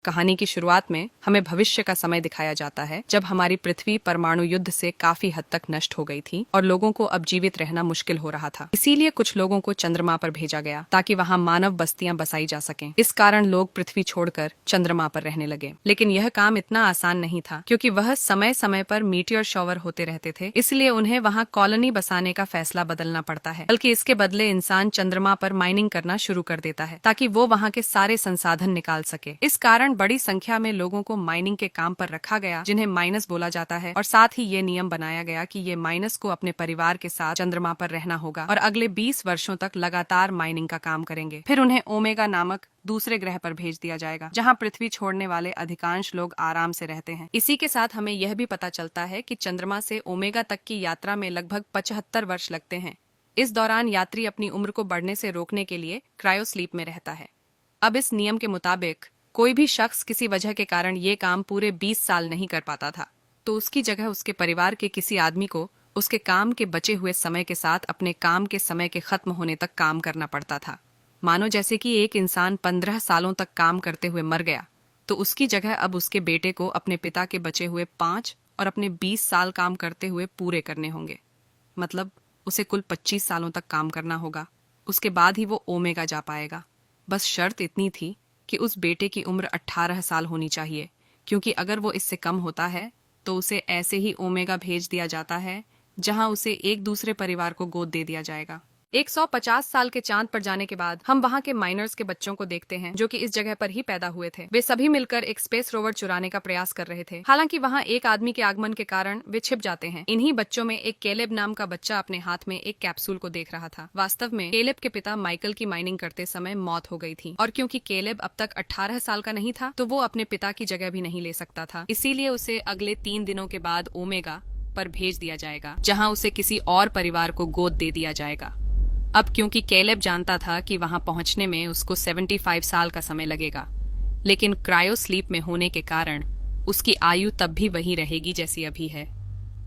कहानी की शुरुआत में हमें भविष्य का समय दिखाया जाता है, जब हमारी पृथ्वी परमाणु युद्ध से काफी हद तक नष्ट हो गई थी और लोगों को अब जीवित रहना मुश्किल हो रहा था। इसीलिए कुछ लोगों को चंद्रमा पर भेजा गया ताकि वहां मानव बस्तियां बसाई जा सकें। इस कारण लोग पृथ्वी छोड़कर चंद्रमा पर रहने लगे। लेकिन यह काम इतना आसान नहीं था, क्योंकि वह समय समय पर मीटियोर शॉवर होते रहते थे। इसलिए उन्हें वहाँ कॉलोनी बसाने का फैसला बदलना पड़ता है, बल्कि इसके बदले इंसान चंद्रमा पर माइनिंग करना शुरू कर देता है ताकि वो वहाँ के सारे संसाधन निकाल सके। इस कारण बड़ी संख्या में लोगों को माइनिंग के काम पर रखा गया, जिन्हें माइनस बोला जाता है। और साथ ही ये नियम बनाया गया कि ये माइनस को अपने परिवार के साथ चंद्रमा पर रहना होगा और अगले 20 वर्षों तक लगातार माइनिंग का काम करेंगे। फिर उन्हें ओमेगा नामक दूसरे ग्रह पर भेज दिया जाएगा, जहां पृथ्वी छोड़ने वाले अधिकांश लोग आराम से रहते हैं। इसी के साथ हमें यह भी पता चलता है कि चंद्रमा से ओमेगा तक की यात्रा में लगभग 75 वर्ष लगते हैं। इस दौरान यात्री अपनी उम्र को बढ़ने से रोकने के लिए क्रायोस्लीप में रहता है। अब इस नियम के मुताबिक कोई भी शख्स किसी वजह के कारण ये काम पूरे 20 साल नहीं कर पाता था, तो उसकी जगह उसके परिवार के किसी आदमी को उसके काम के बचे हुए समय के साथ अपने काम के समय के खत्म होने तक काम करना पड़ता था। मानो जैसे कि एक इंसान 15 सालों तक काम करते हुए मर गया, तो उसकी जगह अब उसके बेटे को अपने पिता के बचे हुए 5 और अपने 20 साल काम करते हुए पूरे करने होंगे। मतलब उसे कुल 25 सालों तक काम करना होगा। उसके बाद ही वो ओमेगा जा पाएगा। बस शर्त इतनी थी कि उस बेटे की उम्र 18 साल होनी चाहिए, क्योंकि अगर वो इससे कम होता है तो उसे ऐसे ही ओमेगा भेज दिया जाता है, जहां उसे एक दूसरे परिवार को गोद दे दिया जाएगा। 150 साल के चांद पर जाने के बाद हम वहां के माइनर्स के बच्चों को देखते हैं, जो कि इस जगह पर ही पैदा हुए थे। वे सभी मिलकर एक स्पेस रोवर चुराने का प्रयास कर रहे थे। हालांकि वहां एक आदमी के आगमन के कारण वे छिप जाते हैं। इन्हीं बच्चों में एक केलेब नाम का बच्चा अपने हाथ में एक कैप्सूल को देख रहा था। वास्तव में केलेब के पिता माइकल की माइनिंग करते समय मौत हो गई थी, और क्योंकि केलेब अब तक 18 साल का नहीं था, तो वो अपने पिता की जगह भी नहीं ले सकता था। इसीलिए उसे अगले 3 दिनों के बाद ओमेगा पर भेज दिया जाएगा, जहाँ उसे किसी और परिवार को गोद दे दिया जाएगा। अब क्योंकि केलेब जानता था कि वहां पहुंचने में उसको 75 साल का समय लगेगा, लेकिन क्रायो स्लीप में होने के कारण उसकी आयु तब भी वही रहेगी जैसी अभी है।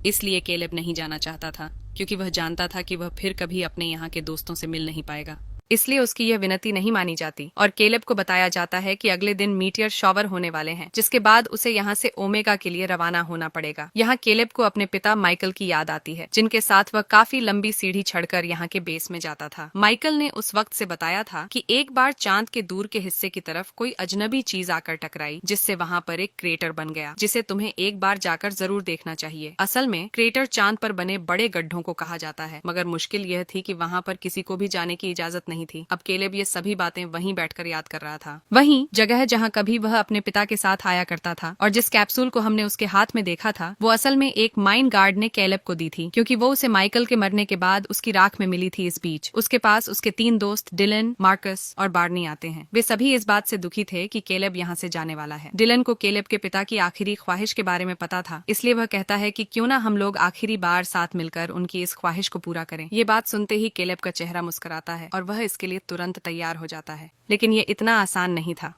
इसलिए केलेब नहीं जाना चाहता था, क्योंकि वह जानता था कि वह फिर कभी अपने यहाँ के दोस्तों से मिल नहीं पाएगा। इसलिए उसकी यह विनती नहीं मानी जाती और केलेब को बताया जाता है कि अगले दिन मीटियर शॉवर होने वाले हैं, जिसके बाद उसे यहाँ से ओमेगा के लिए रवाना होना पड़ेगा। यहाँ केलेब को अपने पिता माइकल की याद आती है, जिनके साथ वह काफी लंबी सीढ़ी चढ़कर यहाँ के बेस में जाता था। माइकल ने उस वक्त से बताया था कि एक बार चांद के दूर के हिस्से की तरफ कोई अजनबी चीज आकर टकराई, जिससे वहाँ पर एक क्रेटर बन गया, जिसे तुम्हें एक बार जाकर जरूर देखना चाहिए। असल में क्रेटर चांद पर बने बड़े गड्ढों को कहा जाता है, मगर मुश्किल यह थी कि वहाँ पर किसी को भी जाने की इजाजत नहीं थी। अब केलेब ये सभी बातें वहीं बैठकर याद कर रहा था। वहीं जगह जहाँ कभी वह अपने पिता के साथ आया करता था और जिस कैप्सूल को हमने उसके हाथ में देखा था, वो असल में एक माइन गार्ड ने केलेब को दी थी, क्योंकि वो उसे माइकल के मरने के बाद उसकी राख में मिली थी। इस बीच उसके पास उसके 3 दोस्त डिलन, मार्कस और बार्नी आते हैं। वे सभी इस बात से दुखी थे कि केलेब यहाँ से जाने वाला है। डिलन को केलेब के पिता की आखिरी ख्वाहिश के बारे में पता था, इसलिए वह कहता है कि क्यों ना हम लोग आखिरी बार साथ मिलकर उनकी इस ख्वाहिश को पूरा करें। ये बात सुनते ही केलेब का चेहरा मुस्कुराता है और वह इसके लिए तुरंत तैयार हो जाता है। लेकिन ये इतना आसान नहीं था।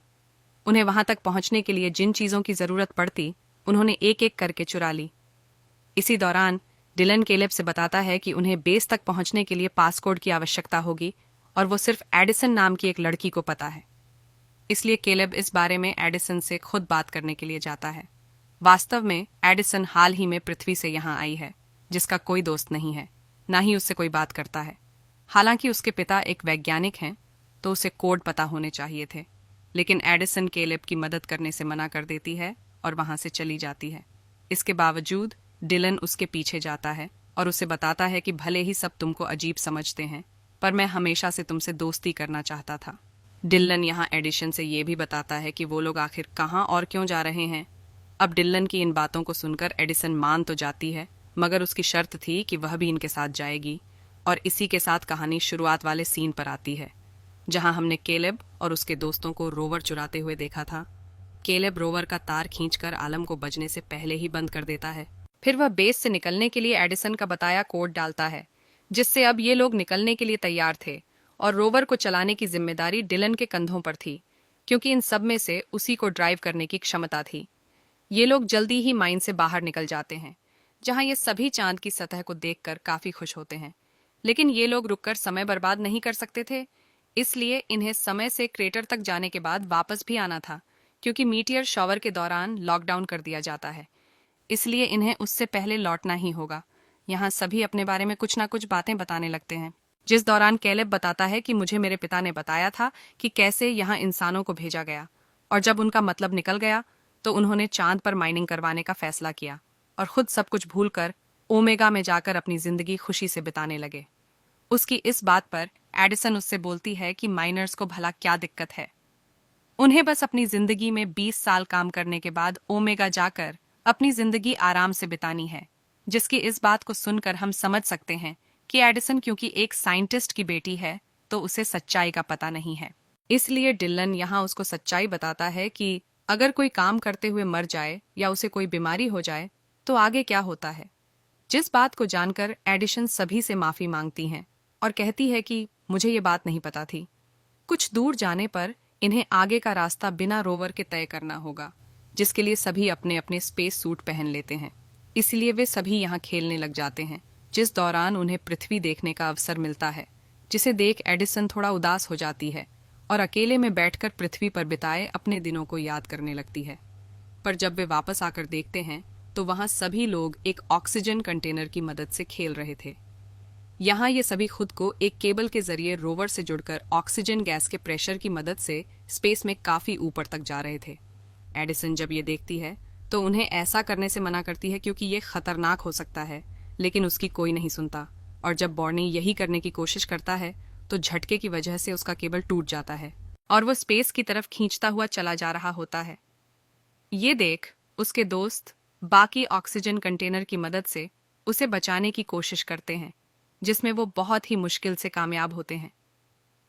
उन्हें वहां तक पहुंचने के लिए जिन चीजों की जरूरत पड़ती, उन्होंने एक एक करके चुरा ली। इसी दौरान डिलन केलेब से बताता है कि उन्हें बेस तक पहुंचने के लिए पासकोड की आवश्यकता होगी, और वो सिर्फ एडिसन नाम की एक लड़की को पता है। इसलिए केलेब इस बारे में एडिसन से खुद बात करने के लिए जाता है। वास्तव में एडिसन हाल ही में पृथ्वी से यहाँ आई है, जिसका कोई दोस्त नहीं है, ना ही उससे कोई बात करता है। हालांकि उसके पिता एक वैज्ञानिक हैं, तो उसे कोड पता होने चाहिए थे। लेकिन एडिसन केलेब की मदद करने से मना कर देती है और वहां से चली जाती है। इसके बावजूद डिलन उसके पीछे जाता है और उसे बताता है कि भले ही सब तुमको अजीब समझते हैं, पर मैं हमेशा से तुमसे दोस्ती करना चाहता था। डिलन यहाँ एडिसन से ये भी बताता है कि वो लोग आखिर कहाँ और क्यों जा रहे हैं। अब डिलन की इन बातों को सुनकर एडिसन मान तो जाती है, मगर उसकी शर्त थी कि वह भी इनके साथ जाएगी। और इसी के साथ कहानी शुरुआत वाले सीन पर आती है, जहां हमने केलेब और उसके दोस्तों को रोवर चुराते हुए देखा था। केलेब रोवर का तार खींचकर आलम को बजने से पहले ही बंद कर देता है। फिर वह बेस से निकलने के लिए एडिसन का बताया कोड डालता है, जिससे अब ये लोग निकलने के लिए तैयार थे और रोवर को चलाने की जिम्मेदारी डिलन के कंधों पर थी, क्योंकि इन सब में से उसी को ड्राइव करने की क्षमता थी। ये लोग जल्दी ही माइन से बाहर निकल जाते हैं, जहां ये सभी चांद की सतह को देखकर काफी खुश होते हैं। लेकिन ये लोग रुककर समय बर्बाद नहीं कर सकते थे, इसलिए इन्हें समय से क्रेटर तक जाने के बाद वापस भी आना था, क्योंकि मीटियर शॉवर के दौरान लॉकडाउन कर दिया जाता है, इसलिए इन्हें उससे पहले लौटना ही होगा। यहाँ सभी अपने बारे में कुछ ना कुछ बातें बताने लगते हैं, जिस दौरान कैलेब बताता है कि मुझे मेरे पिता ने बताया था कि कैसे यहाँ इंसानों को भेजा गया, और जब उनका मतलब निकल गया तो उन्होंने चांद पर माइनिंग करवाने का फैसला किया और खुद सब कुछ भूलकर ओमेगा में जाकर अपनी जिंदगी खुशी से बिताने लगे। उसकी इस बात पर एडिसन उससे बोलती है कि माइनर्स को भला क्या दिक्कत है, उन्हें बस अपनी जिंदगी में 20 साल काम करने के बाद ओमेगा जाकर अपनी जिंदगी आराम से बितानी है। जिसकी इस बात को सुनकर हम समझ सकते हैं कि एडिसन क्योंकि एक साइंटिस्ट की बेटी है तो उसे सच्चाई का पता नहीं है, इसलिए डिलन यहाँ उसको सच्चाई बताता है कि अगर कोई काम करते हुए मर जाए या उसे कोई बीमारी हो जाए तो आगे क्या होता है। जिस बात को जानकर एडिसन सभी से माफी मांगती हैं और कहती है कि मुझे ये बात नहीं पता थी। कुछ दूर जाने पर इन्हें आगे का रास्ता बिना रोवर के तय करना होगा, जिसके लिए सभी अपने अपने स्पेस सूट पहन लेते हैं। इसलिए वे सभी यहाँ खेलने लग जाते हैं, जिस दौरान उन्हें पृथ्वी देखने का अवसर मिलता है, जिसे देख एडिसन थोड़ा उदास हो जाती है और अकेले में बैठकर पृथ्वी पर बिताए अपने दिनों को याद करने लगती है। पर जब वे वापस आकर देखते हैं तो वहां सभी लोग एक ऑक्सीजन कंटेनर की मदद से खेल रहे थे। यहाँ ये सभी खुद को एक केबल के जरिए रोवर से जुड़कर ऑक्सीजन गैस के प्रेशर की मदद से स्पेस में काफी ऊपर तक जा रहे थे। एडिसन जब ये देखती है तो उन्हें ऐसा करने से मना करती है क्योंकि ये खतरनाक हो सकता है, लेकिन उसकी कोई नहीं सुनता और जब बॉर्नी यही करने की कोशिश करता है तो झटके की वजह से उसका केबल टूट जाता है और वो स्पेस की तरफ खींचता हुआ चला जा रहा होता है। ये देख उसके दोस्त बाकी ऑक्सीजन कंटेनर की मदद से उसे बचाने की कोशिश करते हैं, जिसमें वो बहुत ही मुश्किल से कामयाब होते हैं।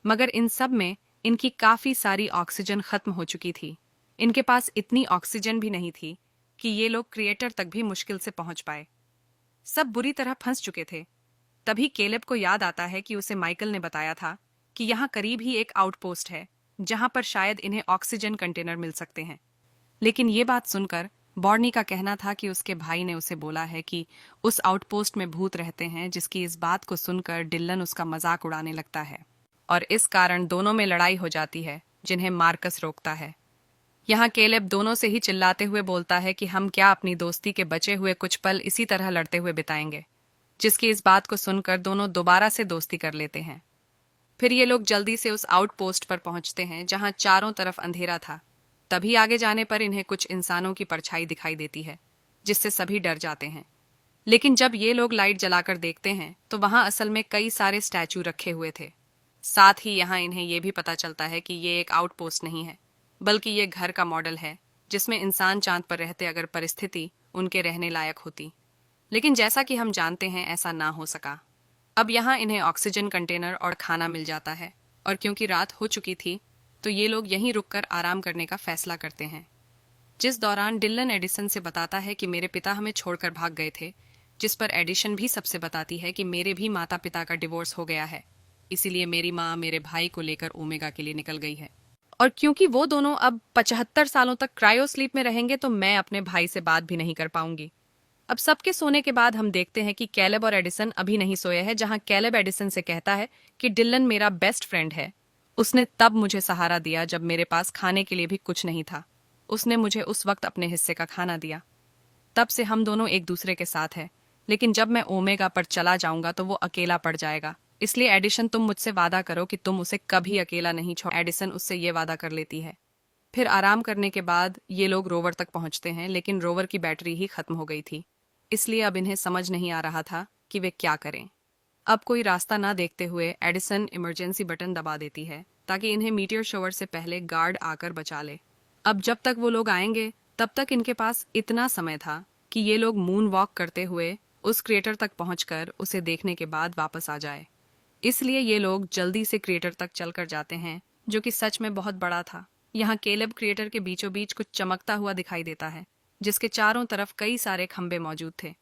मगर इन सब में इनकी काफी सारी ऑक्सीजन खत्म हो चुकी थी। इनके पास इतनी ऑक्सीजन भी नहीं थी कि ये लोग क्रिएटर तक भी मुश्किल से पहुंच पाए। सब बुरी तरह फंस चुके थे। तभी केलेब को याद आता है कि उसे माइकल ने बताया था कि यहाँ करीब ही एक आउटपोस्ट है जहां पर शायद इन्हें ऑक्सीजन कंटेनर मिल सकते हैं। लेकिन ये बात सुनकर बॉर्नी का कहना था कि उसके भाई ने उसे बोला है कि उस आउटपोस्ट में भूत रहते हैं, जिसकी इस बात को सुनकर डिलन उसका मजाक उड़ाने लगता है और इस कारण दोनों में लड़ाई हो जाती है, जिन्हें मार्कस रोकता है। यहाँ केलेब दोनों से ही चिल्लाते हुए बोलता है कि हम क्या अपनी दोस्ती के बचे हुए कुछ पल इसी तरह लड़ते हुए बिताएंगे, जिसकी इस बात को सुनकर दोनों दोबारा से दोस्ती कर लेते हैं। फिर ये लोग जल्दी से उस आउटपोस्ट पर पहुंचते हैं जहां चारों तरफ अंधेरा था। तभी आगे जाने पर इन्हें कुछ इंसानों की परछाई दिखाई देती है, जिससे सभी डर जाते हैं। लेकिन जब ये लोग लाइट जलाकर देखते हैं तो वहां असल में कई सारे स्टैचू रखे हुए थे। साथ ही यहाँ इन्हें यह भी पता चलता है कि ये एक आउटपोस्ट नहीं है, बल्कि ये घर का मॉडल है जिसमें इंसान चांद पर रहते अगर परिस्थिति उनके रहने लायक होती। लेकिन जैसा कि हम जानते हैं ऐसा ना हो सका। अब यहाँ इन्हें ऑक्सीजन कंटेनर और खाना मिल जाता है और क्योंकि रात हो चुकी थी तो ये लोग यहीं रुककर आराम करने का फैसला करते हैं। जिस दौरान डिलन एडिसन से बताता है कि मेरे पिता हमें छोड़कर भाग गए थे, जिस पर एडिशन भी सबसे बताती है कि मेरे भी माता पिता का डिवोर्स हो गया है, इसीलिए मेरी माँ मेरे भाई को लेकर ओमेगा के लिए निकल गई है और क्योंकि वो दोनों अब 75 सालों तक क्रायो स्लीप में रहेंगे तो मैं अपने भाई से बात भी नहीं कर पाऊंगी। अब सबके सोने के बाद हम देखते हैं कि कैलेब और एडिसन अभी नहीं सोए हैं, जहां कैलेब एडिसन से कहता है कि डिलन मेरा बेस्ट फ्रेंड है। उसने तब मुझे सहारा दिया जब मेरे पास खाने के लिए भी कुछ नहीं था। उसने मुझे उस वक्त अपने हिस्से का खाना दिया। तब से हम दोनों एक दूसरे के साथ हैं, लेकिन जब मैं ओमेगा पर चला जाऊंगा तो वो अकेला पड़ जाएगा। इसलिए एडिशन तुम मुझसे वादा करो कि तुम उसे कभी अकेला नहीं छोड़। एडिसन उससे ये वादा कर लेती है। फिर आराम करने के बाद ये लोग रोवर तक पहुंचते हैं, लेकिन रोवर की बैटरी ही खत्म हो गई थी, इसलिए अब इन्हें समझ नहीं आ रहा था कि वे क्या करें। अब कोई रास्ता ना देखते हुए एडिसन इमरजेंसी बटन दबा देती है ताकि इन्हें मीटियर शोवर से पहले गार्ड आकर बचा ले। अब जब तक वो लोग आएंगे तब तक इनके पास इतना समय था कि ये लोग मून वॉक करते हुए उस क्रिएटर तक पहुंचकर उसे देखने के बाद वापस आ जाए। इसलिए ये लोग जल्दी से क्रिएटर तक चलकर जाते हैं, जो कि सच में बहुत बड़ा था। यहाँ केलेब क्रिएटर के बीचों बीच कुछ चमकता हुआ दिखाई देता है, जिसके चारों तरफ कई सारे खंबे मौजूद थे।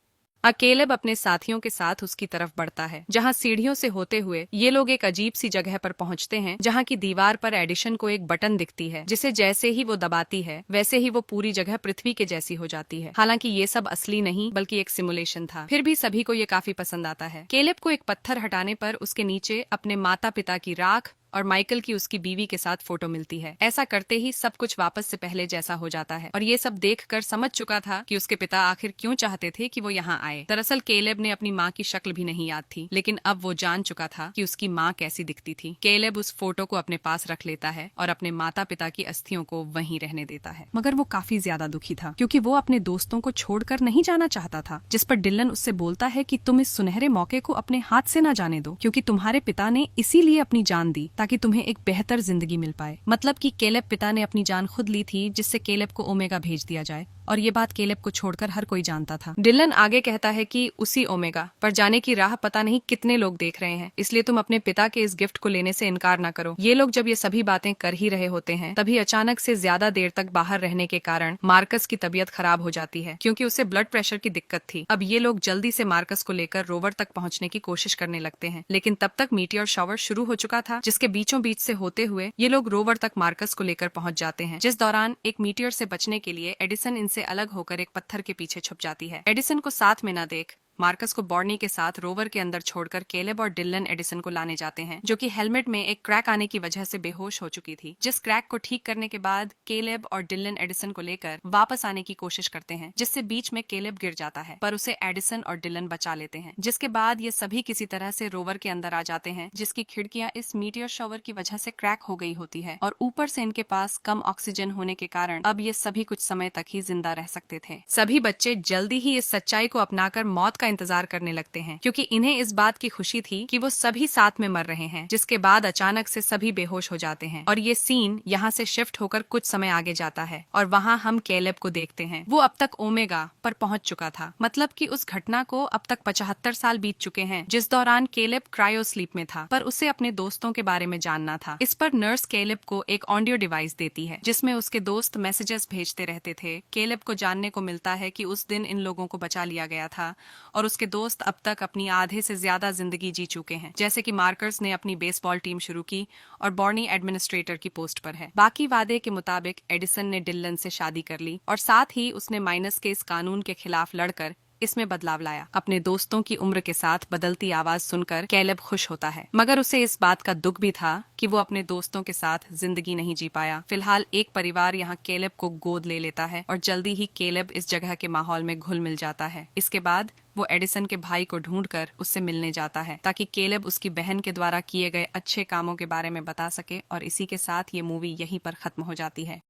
केलेब अपने साथियों के साथ उसकी तरफ बढ़ता है, जहां सीढ़ियों से होते हुए ये लोग एक अजीब सी जगह पर पहुंचते हैं, जहां की दीवार पर एडिशन को एक बटन दिखती है, जिसे जैसे ही वो दबाती है वैसे ही वो पूरी जगह पृथ्वी के जैसी हो जाती है। हालांकि ये सब असली नहीं बल्कि एक सिमुलेशन था, फिर भी सभी को ये काफी पसंद आता है। केलेब को एक पत्थर हटाने पर उसके नीचे अपने माता पिता की राख और माइकल की उसकी बीवी के साथ फोटो मिलती है। ऐसा करते ही सब कुछ वापस से पहले जैसा हो जाता है और ये सब देखकर समझ चुका था कि उसके पिता आखिर क्यों चाहते थे कि वो यहाँ आए। दरअसल केलेब ने अपनी माँ की शक्ल भी नहीं याद थी, लेकिन अब वो जान चुका था कि उसकी माँ कैसी दिखती थी। केलेब उस फोटो को अपने पास रख लेता है और अपने माता पिता की अस्थियों को वहीं रहने देता है। मगर वो काफी ज्यादा दुखी था क्योंकि वो अपने दोस्तों को छोड़कर नहीं जाना चाहता था, जिस पर डिलन उससे बोलता है कि तुम इस सुनहरे मौके को अपने हाथ से न जाने दो, क्योंकि तुम्हारे पिता ने इसीलिए अपनी जान दी ताकि तुम्हें एक बेहतर जिंदगी मिल पाए। मतलब कि केलेब पिता ने अपनी जान खुद ली थी जिससे केलेब को ओमेगा भेज दिया जाए, और ये बात केलेब को छोड़कर हर कोई जानता था। डिलन आगे कहता है कि उसी ओमेगा पर जाने की राह पता नहीं कितने लोग देख रहे हैं, इसलिए तुम अपने पिता के इस गिफ्ट को लेने से इनकार ना करो। ये लोग जब ये सभी बातें कर ही रहे होते हैं तभी अचानक से ज्यादा देर तक बाहर रहने के कारण मार्कस की तबीयत खराब हो जाती है क्योंकि उसे ब्लड प्रेशर की दिक्कत थी। अब ये लोग जल्दी से मार्कस को लेकर रोवर तक पहुंचने की कोशिश करने लगते हैं, लेकिन तब तक मीटियोर शॉवर शुरू हो चुका था, जिसके बीचों बीच से होते हुए ये लोग रोवर तक मार्कस को लेकर पहुंच जाते हैं। जिस दौरान एक मीटियोर से बचने के लिए एडिसन इनसे अलग होकर एक पत्थर के पीछे छुप जाती है। एडिसन को साथ में न देख मार्कस को बॉर्नी के साथ रोवर के अंदर छोड़कर केलेब और डिलन एडिसन को लाने जाते हैं, जो कि हेलमेट में एक क्रैक आने की वजह से बेहोश हो चुकी थी। जिस क्रैक को ठीक करने के बाद केलेब और डिलन एडिसन को लेकर वापस आने की कोशिश करते हैं, जिससे बीच में केलेब गिर जाता है, पर उसे एडिसन और डिलन बचा लेते हैं। जिसके बाद ये सभी किसी तरह से रोवर के अंदर आ जाते हैं, जिसकी खिड़कियां इस मीटियोर शॉवर की वजह से क्रैक हो गई होती है और ऊपर से इनके पास कम ऑक्सीजन होने के कारण अब ये सभी कुछ समय तक ही जिंदा रह सकते थे। सभी बच्चे जल्दी ही इस सच्चाई को अपनाकर मौत का इंतजार करने लगते हैं, क्योंकि इन्हें इस बात की खुशी थी कि वो सभी साथ में मर रहे हैं। जिसके बाद अचानक से सभी बेहोश हो जाते हैं और ये सीन यहाँ से शिफ्ट होकर कुछ समय आगे जाता है और वहाँ हम केलेब को देखते हैं। वो अब तक ओमेगा पर पहुंच चुका था, मतलब कि उस घटना को अब तक 75 साल बीत चुके हैं, जिस दौरान केलेब क्रायो स्लीप में था, पर उसे अपने दोस्तों के बारे में जानना था। इस पर नर्स केलेब को एक ऑडियो डिवाइस देती है जिसमें उसके दोस्त मैसेजेस भेजते रहते थे। केलेब को जानने को मिलता है कि उस दिन इन लोगों को बचा लिया गया था और उसके दोस्त अब तक अपनी आधे से ज्यादा जिंदगी जी चुके हैं, जैसे कि मार्कस ने अपनी बेसबॉल टीम शुरू की और बॉर्नी एडमिनिस्ट्रेटर की पोस्ट पर है। बाकी वादे के मुताबिक एडिसन ने डिलन से शादी कर ली और साथ ही उसने माइनस के इस कानून के खिलाफ लड़कर इसमें बदलाव लाया। अपने दोस्तों की उम्र के साथ बदलती आवाज सुनकर केलेब खुश होता है, मगर उसे इस बात का दुख भी था कि वो अपने दोस्तों के साथ जिंदगी नहीं जी पाया। फिलहाल एक परिवार यहाँ केलेब को गोद ले लेता है और जल्दी ही केलेब इस जगह के माहौल में घुल मिल जाता है। इसके बाद वो एडिसन के भाई को ढूंढकर उससे मिलने जाता है ताकि केलेब उसकी बहन के द्वारा किए गए अच्छे कामों के बारे में बता सके, और इसी के साथ ये मूवी यहीं पर खत्म हो जाती है।